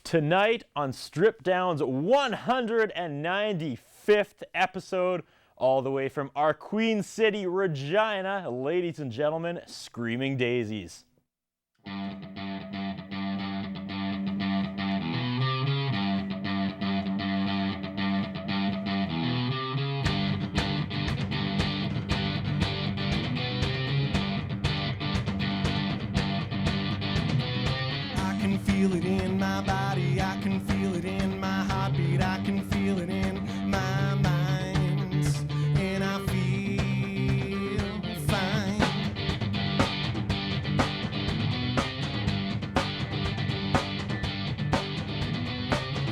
Tonight on Strip Down's 195th episode, all the way from our Queen City, Regina, ladies and gentlemen, Screaming Daisies. Feel it in my body, I can feel it in my heartbeat, I can feel it in my mind, and I feel fine.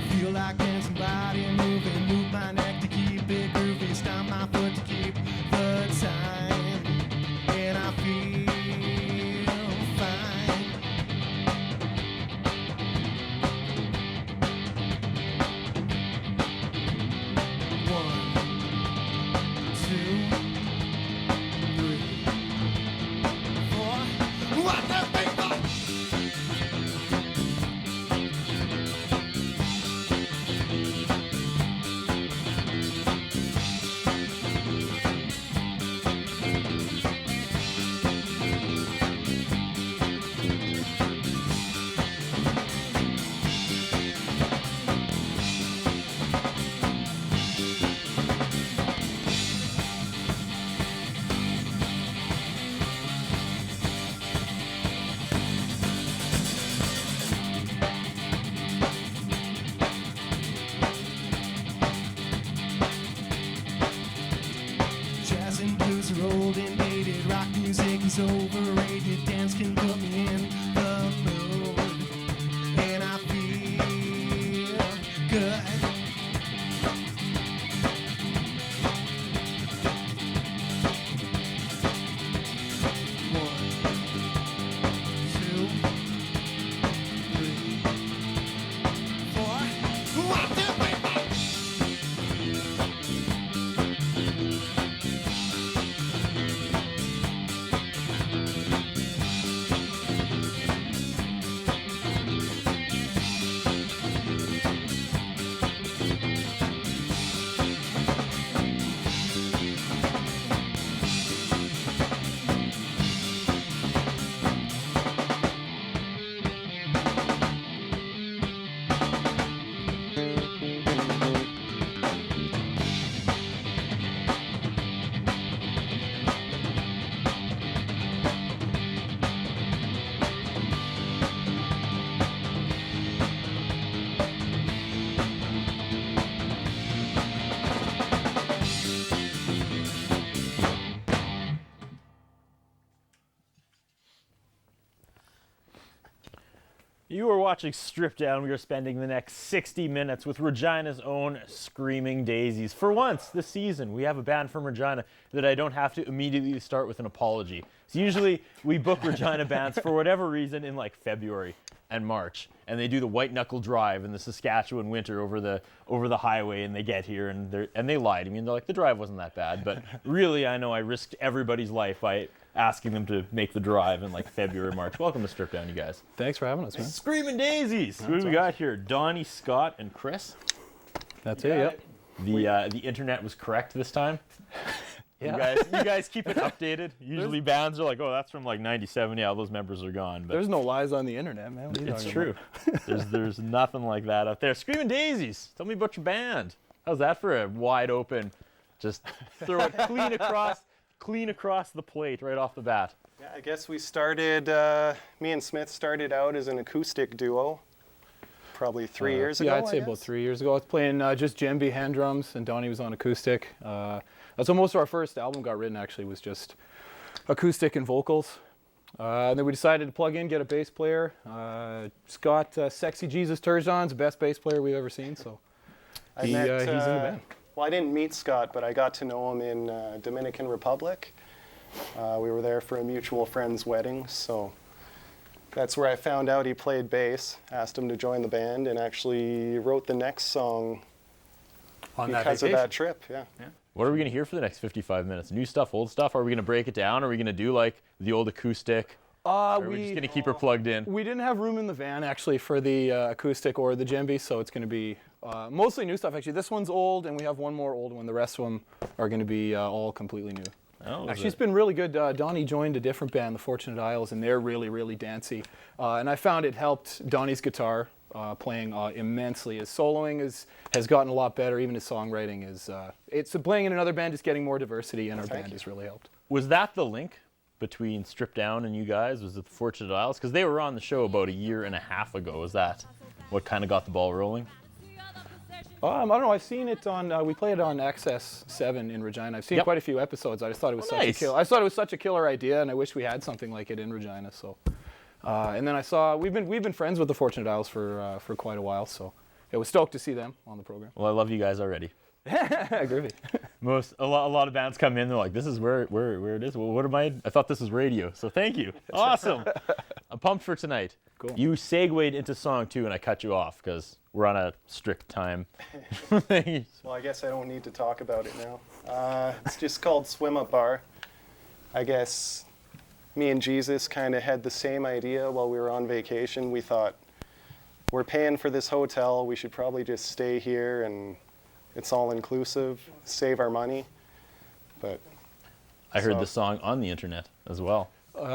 Feel like dancing, body moving, move my neck to keep it groovy, stomp my foot to keep the time, and I feel fine. Old and dated, rock music is overrated, dance can put me in the mood, and I feel good. One, two, three, four. What the You are watching Strip Down. We are spending the next 60 minutes with Regina's own Screaming Daisies. For once this season, we have a band from Regina that I don't have to immediately start with an apology. So usually we book Regina bands for whatever reason in like February and March, and they do the white knuckle drive in the Saskatchewan winter over the highway, and they get here and they lied to me, and they're like, the drive wasn't that bad, but really I know I risked everybody's life by asking them to make the drive in like February, March. Welcome to Strip Down, you guys. Thanks for having us, man. Screaming Daisies. Who do we got here? Donnie, Scott, and Chris. That's it, yep. The internet was correct this time. Yeah. You guys keep it updated. Usually bands are like, oh, that's from like 97. Yeah, all those members are gone. But there's no lies on the internet, man. It's true. there's nothing like that out there. Screaming Daisies. Tell me about your band. How's that for a wide open, just throw it clean across the plate right off the bat? Yeah, I guess we started, me and Smith started out as an acoustic duo probably 3 years ago. Yeah, I'd say about 3 years ago. I was playing just djembe hand drums, and Donnie was on acoustic. That's how most of our first album got written, actually, was just acoustic and vocals. And then we decided to plug in, get a bass player. Scott Sexy Jesus Turgeon's the best bass player we've ever seen, so he's in the band. Well, I didn't meet Scott, but I got to know him in Dominican Republic. We were there for a mutual friend's wedding, so that's where I found out he played bass, asked him to join the band, and actually wrote the next song because of that trip. Yeah. What are we going to hear for the next 55 minutes? New stuff, old stuff? Are we going to break it down? Are we going to do like the old acoustic? Or are we just going to keep her plugged in? We didn't have room in the van actually for the acoustic or the djembe, so it's going to be mostly new stuff. Actually, this one's old, and we have one more old one. The rest of them are going to be all completely new. Oh, actually, it's been really good. Donnie joined a different band, the Fortunate Isles, and they're really, really dancey. And I found it helped Donnie's guitar playing immensely. His soloing has gotten a lot better. Even his songwriting is. It's playing in another band is getting more diversity, and our band has really helped. Was that the link between Stripped Down and you guys? Was it the Fortunate Isles? Because they were on the show about a year and a half ago. Was that what kind of got the ball rolling? I don't know. I've seen it on. We played it on Access 7 in Regina. I've seen quite a few episodes. I just thought it was such a killer idea, and I wish we had something like it in Regina. So, and then I saw we've been friends with the Fortunate Isles for quite a while. So, I was stoked to see them on the program. Well, I love you guys already. Groovy. A lot of bands come in. They're like, "This is where it is." Well, what am I? I thought this was radio. So thank you. Awesome. I'm pumped for tonight. Cool. You segued into song 2, and I cut you off because we're on a strict time. Well, I guess I don't need to talk about it now. It's just called Swim Up Bar. I guess me and Jesus kind of had the same idea while we were on vacation. We thought, we're paying for this hotel. We should probably just stay here, and it's all inclusive, save our money. But I heard the song on the internet as well.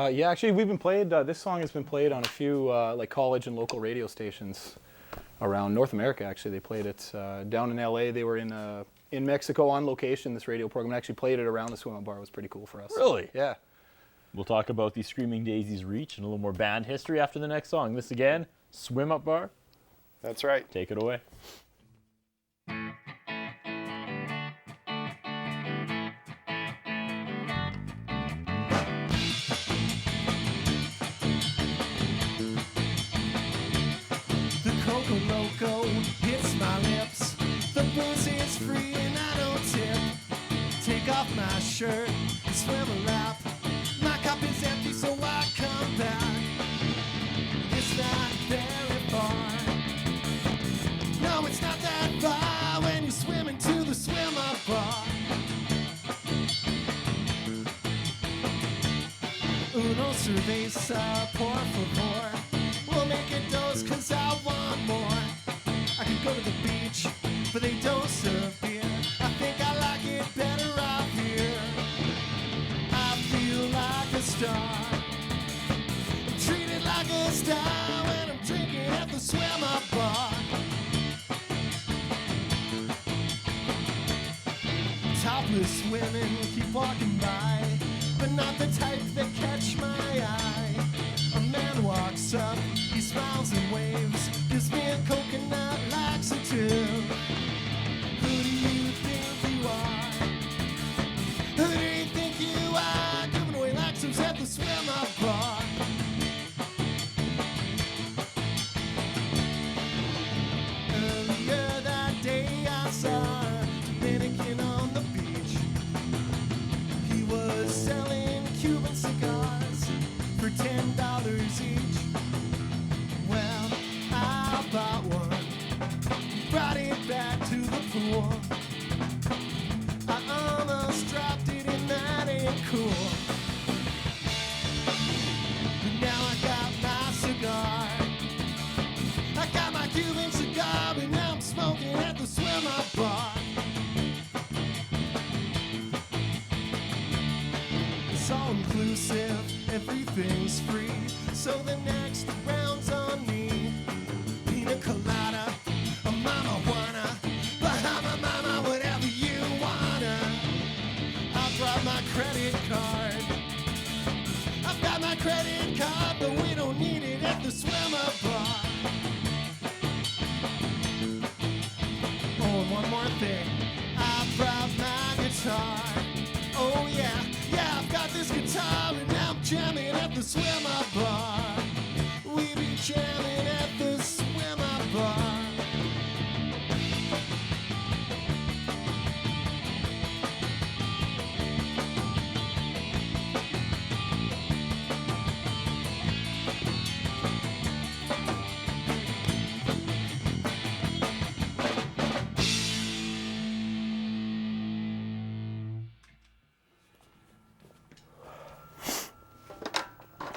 Yeah, actually, we've been played. This song has been played on a few like college and local radio stations around North America. Actually, they played it down in LA. They were in Mexico on location. This radio program actually played it around the Swim Up Bar. It was pretty cool for us. Really? Yeah. We'll talk about the Screaming Daisies' reach and a little more band history after the next song. This again, Swim Up Bar. That's right. Take it away. Coco Loco hits my lips. The booze is free and I don't tip. Take off my shirt and swim a lap. My cup is empty, so I come back. It's not very far. No, it's not that far when you swim into the swim up bar. Uno cerveza, por favor. We'll make it dos, cause I want more. I could go to the beach, but they don't serve beer. I think I like it better out here. I feel like a star. I'm treated like a star when I'm drinking at the swim up bar. Topless women keep walking by, but not the type that catch my eye. A man walks up, he smiles and waves, gives me a coconut laxative. Who do you think you are? Who do you think you are? Giving away laxatives at the swim up bar. Earlier that day I saw a Dominican on the beach. He was selling Cuban cigars for $10 each. Well, I bought one, brought it back to the pool. I almost dropped it and that ain't cool. But now I got my cigar. I got my Cuban cigar, but now I'm smoking at the swim up bar. It's all inclusive, everything's free, so the next round's on me. Pina colada, a mama wanna, Bahama mama, whatever you wanna. I'll drop my credit card. I've got my credit card, but we don't need it at the swim up bar. Oh, and one more thing, I brought my guitar. Oh yeah, I've got this guitar and now I'm jamming at the swimmer bar. We be jamming at the swimmer bar.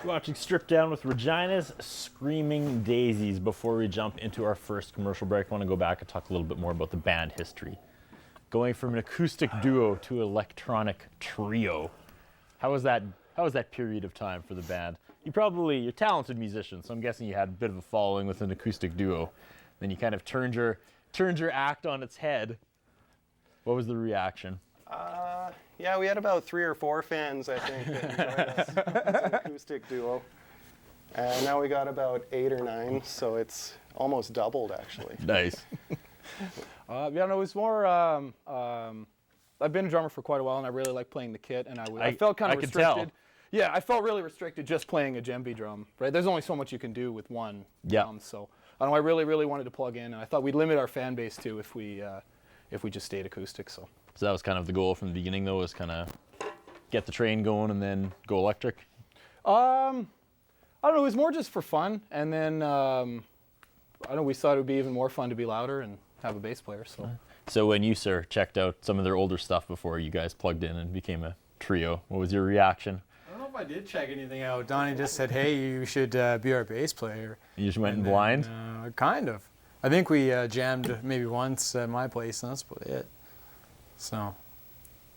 Watching Strip Down with Regina's Screaming Daisies. Before we jump into our first commercial break, I want to go back and talk a little bit more about the band history. Going from an acoustic duo to electronic trio. How was that period of time for the band? You're talented musicians, so I'm guessing you had a bit of a following with an acoustic duo. Then you kind of turned your act on its head. What was the reaction? Yeah, we had about 3 or 4 fans, I think, that enjoyed us. It's an acoustic duo. And now we got about 8 or 9, so it's almost doubled, actually. Nice. Yeah, no, it was more. I've been a drummer for quite a while, and I really like playing the kit, and I felt kind of restricted. Could tell. Yeah, I felt really restricted just playing a djembe drum. Right, there's only so much you can do with one drum. So I know I really wanted to plug in, and I thought we'd limit our fan base too if we just stayed acoustic. So that was kind of the goal from the beginning, though, was kind of get the train going and then go electric? I don't know, it was more just for fun, and then I don't know, we thought it would be even more fun to be louder and have a bass player. So when you, sir, checked out some of their older stuff before you guys plugged in and became a trio, what was your reaction? I don't know if I did check anything out. Donnie just said, hey, you should be our bass player. You just went in blind? Kind of. I think we jammed maybe once at my place, and that's about it. So,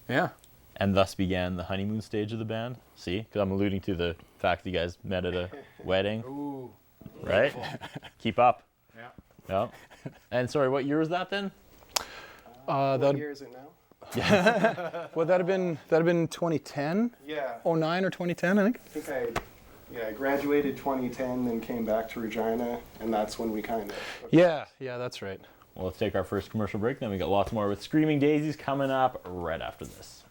yeah. And thus began the honeymoon stage of the band? See? Because I'm alluding to the fact that you guys met at a wedding. Ooh. Right? Keep up. Yeah. Yeah. And sorry, what year was that then? What year is it now? Well, that'd have been 2010? Yeah. 09 or 2010, I think. I think I graduated 2010, then came back to Regina, and that's when we kind of... Yeah, that's right. Well, let's take our first commercial break, then we got lots more with Screaming Daisies coming up right after this.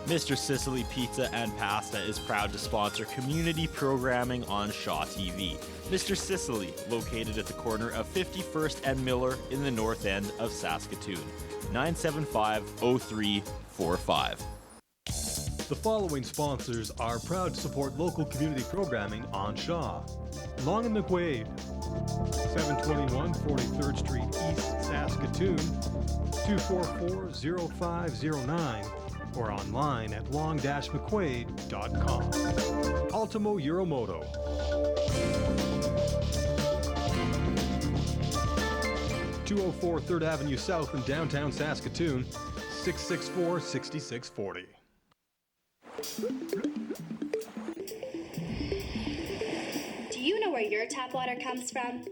Mr. Sicily Pizza and Pasta is proud to sponsor community programming on Shaw TV. Mr. Sicily, located at the corner of 51st and Miller in the north end of Saskatoon. 975-0345. The following sponsors are proud to support local community programming on Shaw. Long and McQuaid, 721 43rd Street East, Saskatoon, 244-0509. Or online at long-mcquaid.com. Ultimo Euromoto. (204 3rd Avenue South in downtown Saskatoon), 664-6640. Do you know where your tap water comes from?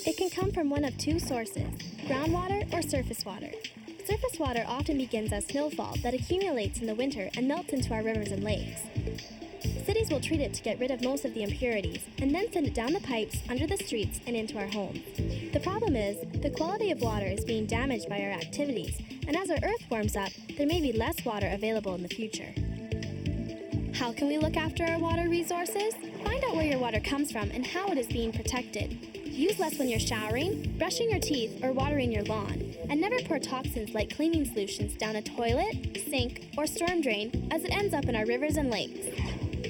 It can come from one of 2 sources, groundwater or surface water. Surface water often begins as snowfall that accumulates in the winter and melts into our rivers and lakes. Cities will treat it to get rid of most of the impurities and then send it down the pipes, under the streets, and into our homes. The problem is, the quality of water is being damaged by our activities, and as our earth warms up, there may be less water available in the future. How can we look after our water resources? Find out where your water comes from and how it is being protected. Use less when you're showering, brushing your teeth, or watering your lawn. And never pour toxins like cleaning solutions down a toilet, sink, or storm drain, as it ends up in our rivers and lakes.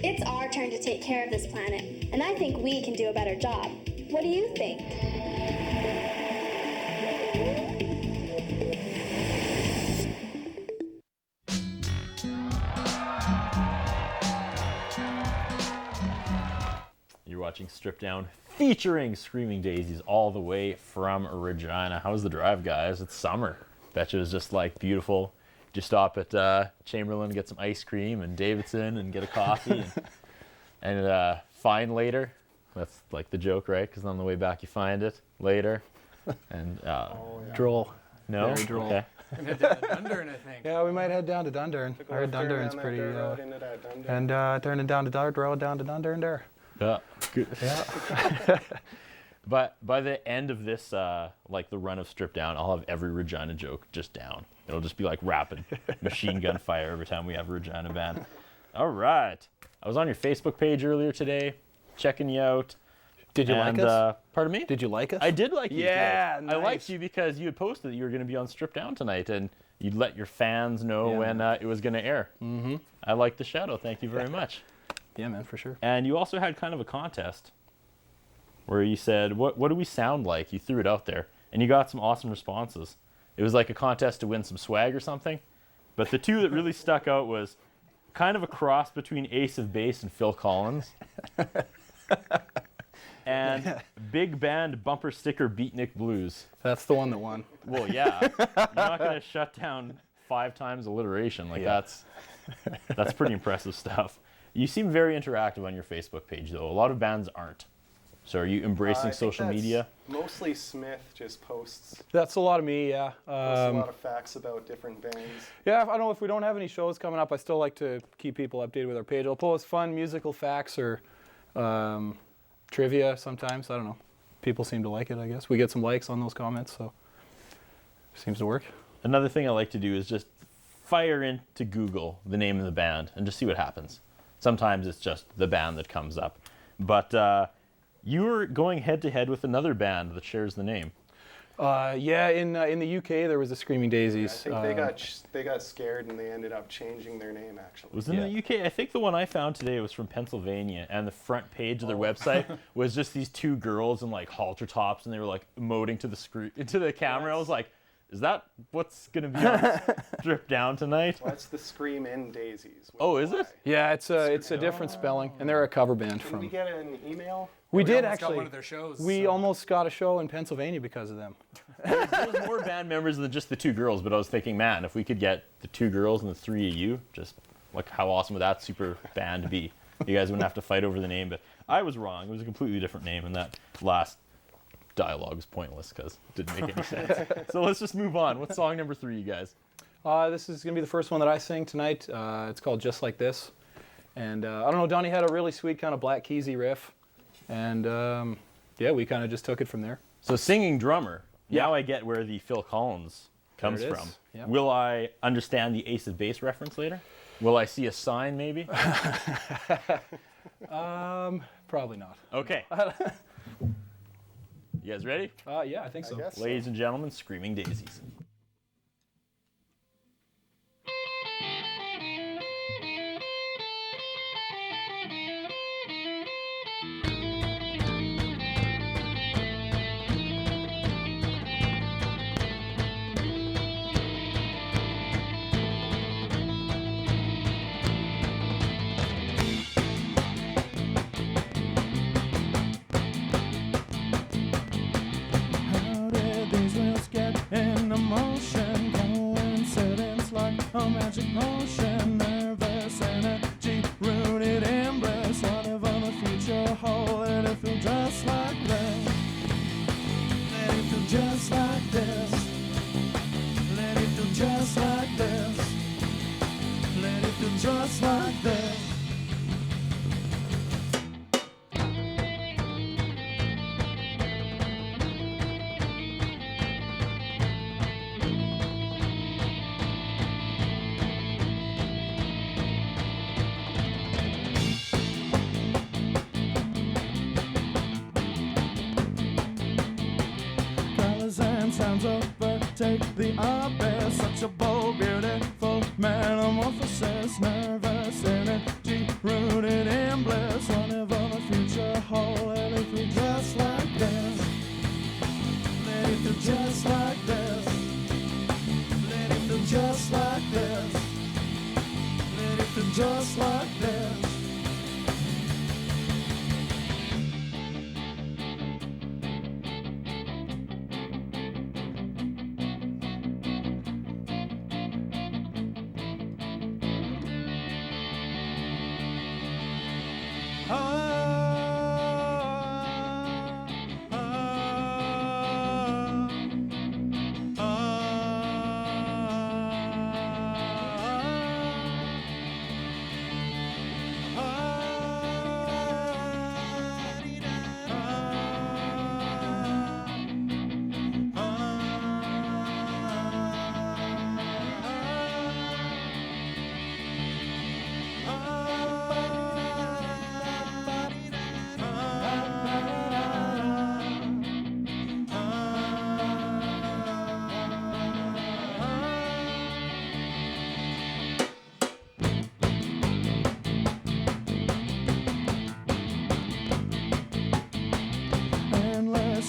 It's our turn to take care of this planet, and I think we can do a better job. What do you think? You're watching Strip Down, featuring Screaming Daisies all the way from Regina. How's the drive, guys? It's summer. Bet you it was just like beautiful. Just stop at Chamberlain, get some ice cream, and Davidson, and get a coffee, and find later. That's like the joke, right? Because on the way back you find it later. And Droll. no, Very droll. okay. Head down to Dundurn, I think. Yeah, we might head down to Dundurn. I heard Dundurn's pretty. And turning down the dirt road down to Dundurn there. Yeah. Good. Yeah. But by the end of this, like the run of Strip Down, I'll have every Regina joke just down. It'll just be like rapid machine gun fire every time we have a Regina band. All right. I was on your Facebook page earlier today, checking you out. Did you like us? Pardon me? Did you like us? I did like you. Yeah, today. I liked nice. you because you had posted that you were going to be on Strip Down tonight, and you'd let your fans know when it was going to air. Mm-hmm. I liked the shadow. Thank you very much. Yeah, man, for sure. And you also had kind of a contest where you said, what do we sound like? You threw it out there, and you got some awesome responses. It was like a contest to win some swag or something. But the two that really stuck out was kind of a cross between Ace of Base and Phil Collins. And big band bumper sticker Beatnik Blues. That's the one that won. Well, yeah. You're not going to shut down 5 times alliteration. Like, that's pretty impressive stuff. You seem very interactive on your Facebook page, though. A lot of bands aren't. So are you embracing social media? Mostly Smith just posts. That's a lot of me, yeah. Posts a lot of facts about different bands. Yeah, I don't know if we don't have any shows coming up. I still like to keep people updated with our page. I'll post fun musical facts or trivia sometimes. I don't know. People seem to like it, I guess. We get some likes on those comments, so seems to work. Another thing I like to do is just fire into Google the name of the band and just see what happens. Sometimes it's just the band that comes up. But you were going head-to-head with another band that shares the name. Yeah, in the UK there was a Screaming Daisies. I think they got scared and they ended up changing their name actually. Was in the UK. I think the one I found today was from Pennsylvania, and the front page of their website was just these 2 girls in like halter tops, and they were like emoting to the camera. I was like, is that what's gonna be on Strip Down tonight? Well, that's the Scream in Daisies. Oh, is it? Yeah, it's a different spelling, and they're a cover band Did from. we get an email? We did almost got actually. one of their shows, we so. almost got a show in Pennsylvania because of them. There's more band members than just the 2 girls, but I was thinking, man, if we could get the 2 girls and the 3 of you, just like how awesome would that super band be? You guys wouldn't have to fight over the name, but I was wrong. It was a completely different name, and that last dialogue was pointless because it didn't make any sense. So let's just move on. What's song number 3, you guys? This is going to be the first one that I sing tonight. It's called Just Like This. And I don't know, Donnie had a really sweet kind of Black Keysy riff. And yeah, we kind of just took it from there. So singing drummer. Yeah. Now I get where the Phil Collins comes There it is. from. Yeah. Will I understand the Ace of Base reference later? Will I see a sign maybe? Probably not. Okay. You guys ready? Yeah, I think so. I guess so. Ladies and gentlemen, Screaming Daisies. How did these wheels get into motion? Coincidence like a magic potion. Nervous energy rooted in bliss. What if all the future hold? Let it feel just like this. Let it feel just like this. Let it feel just like this. Let it feel just like this. Colors and sounds overtake the abyss. Such a bold, beautiful metamorphosis. Nervous energy rooted in bliss. Whatever the future holds, let it feel just like this. Let it feel just like this. Let it feel just like this. Let it feel just like this.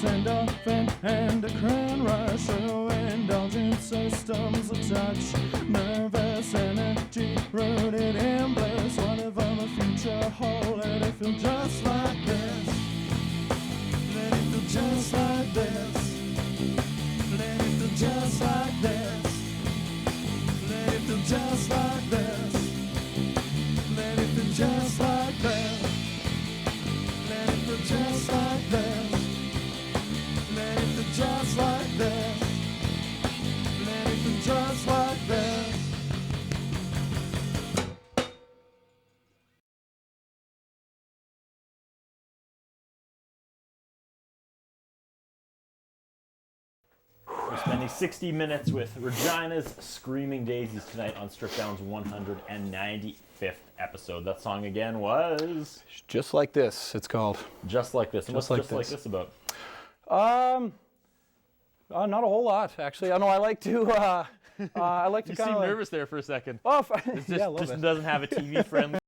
endorphin endocrine rush, indulgent systems of touch, nervous energy rooted in bliss. Whatever the future hold, let it feel just like this. Let it feel just like this. Let it feel just like this. Let it feel just like this. Let it feel just like this. Let it feel just like this. Let it feel just like this. Let it feel just like this. We're spending 60 minutes with Regina's Screaming Daisies tonight on Strip Down's 195th episod. That song again was Just Like This, it's called. Just Like This. And what's Like Just Like This. This about? Not a whole lot, actually. I know I like to. I like to You kind seem of. nervous there for a second. Oh, It yeah, a little just bit. doesn't have a TV-friendly